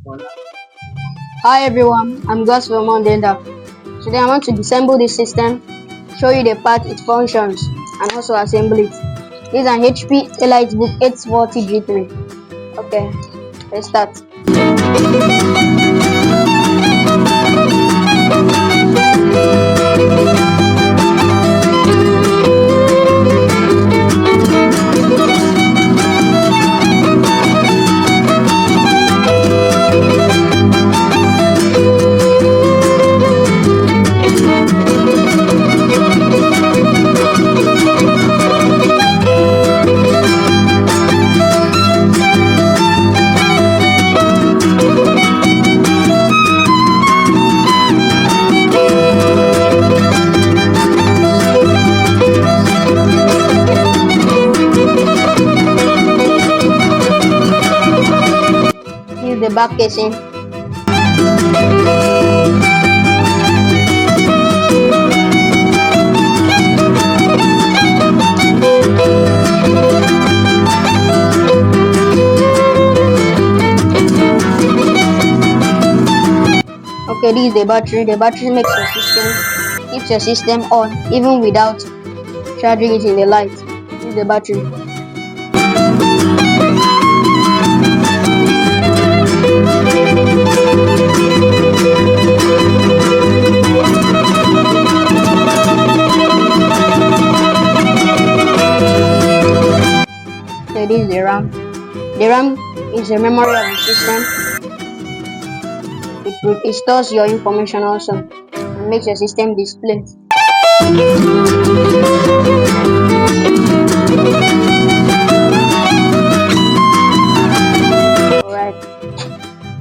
Hi everyone, I'm Gus from Mondenda. Today I want to disassemble this system, show you the part it functions, and also assemble it. This is an HP EliteBook 840 G3. Okay, let's start. Use the back casing. Okay, this is the battery. The battery keeps your system on even without charging it in the light. This is the battery. So this is the RAM. The RAM is the memory of the system. It stores your information also and makes your system display. Alright,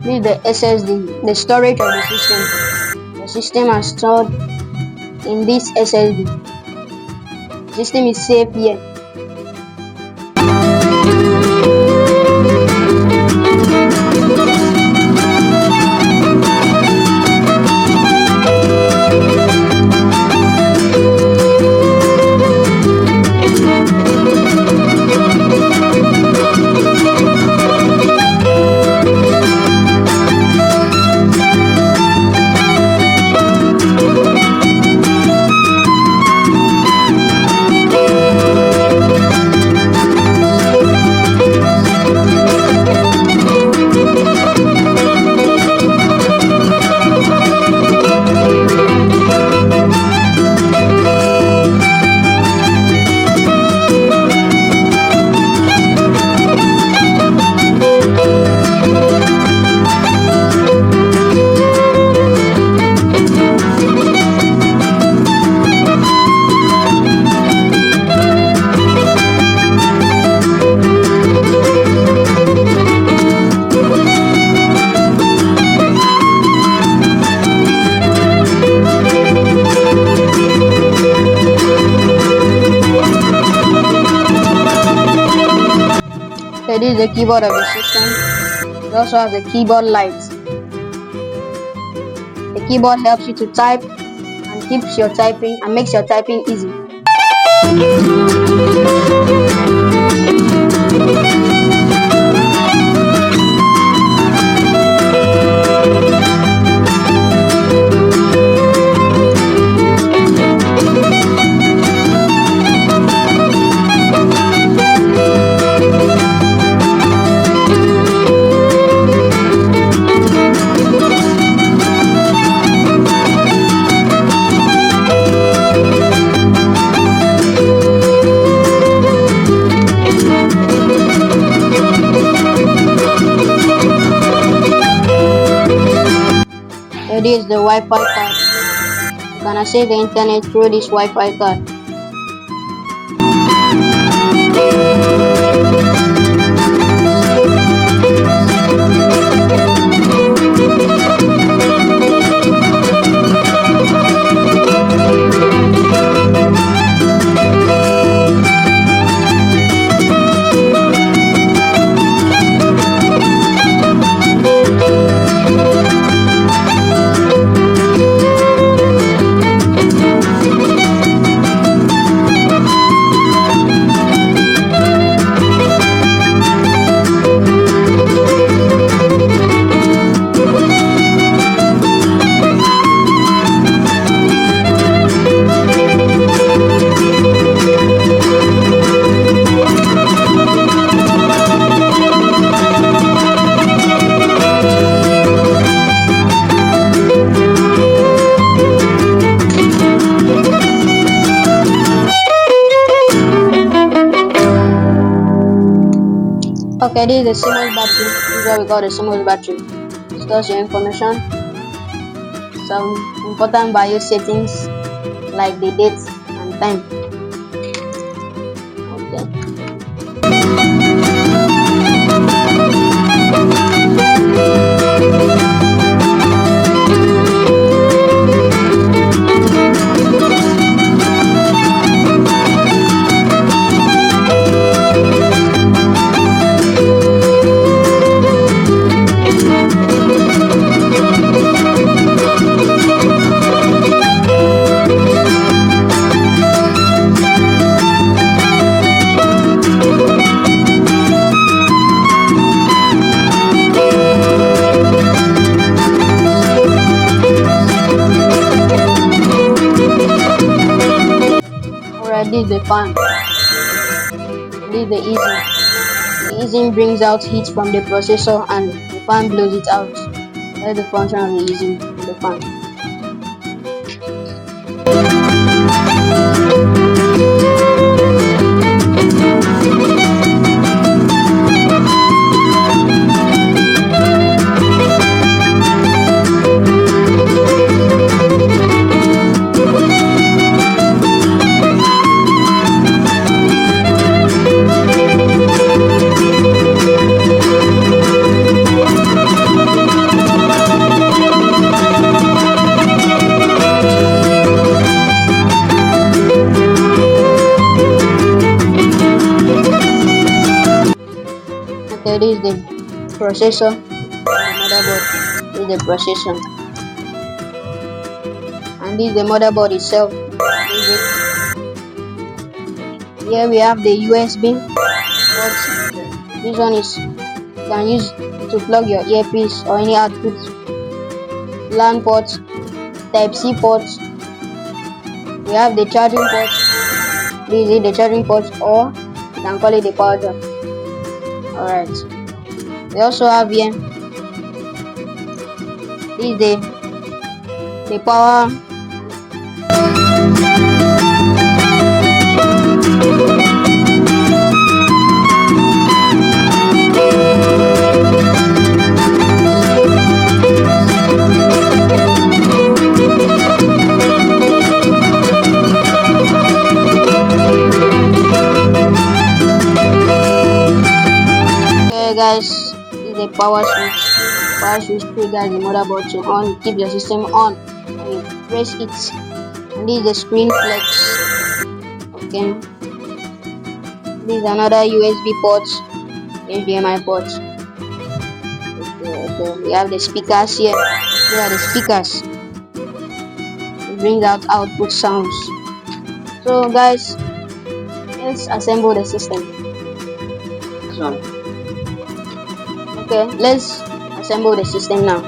this is the SSD, the storage of the system. The system is stored in this SSD. The system is safe here. So this is the keyboard of the system. It also has a keyboard light. The keyboard helps you to type and keeps your typing and makes your typing easy. This is the Wi-Fi card. You can access the internet through this Wi-Fi card. Okay, this is the CMOS battery. This is what we call the CMOS battery. It stores your information, some important bio settings like the date and time. This is the fan. This is the easing. The easing brings out heat from the processor and the fan blows it out. That's the function of the easing, the fan. Okay, this is the processor, the motherboard. This is the processor, and this is the motherboard itself. This is it. Here we have the USB port. This one is you can use to plug your earpiece or any output. LAN port, Type C port. We have the charging port. This is the charging port, or you can call it the power jack. Alright, we also have here, this is the power. Guys, this is the power switch. Power switch triggers the motherboard to on, keep your system on, and you press it. And this is the screen flex. Okay, this is another USB port, HDMI port. Okay. We have the speakers here. These are the speakers. It brings out output sounds. So guys, let's assemble the system. This one. Okay, let's assemble the system now.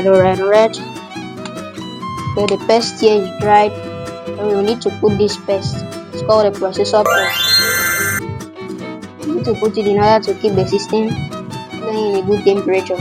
Alright. Okay, the paste here is dried, so we will need to put this paste. It's called a processor paste. To put it in order to keep the system going in a good temperature.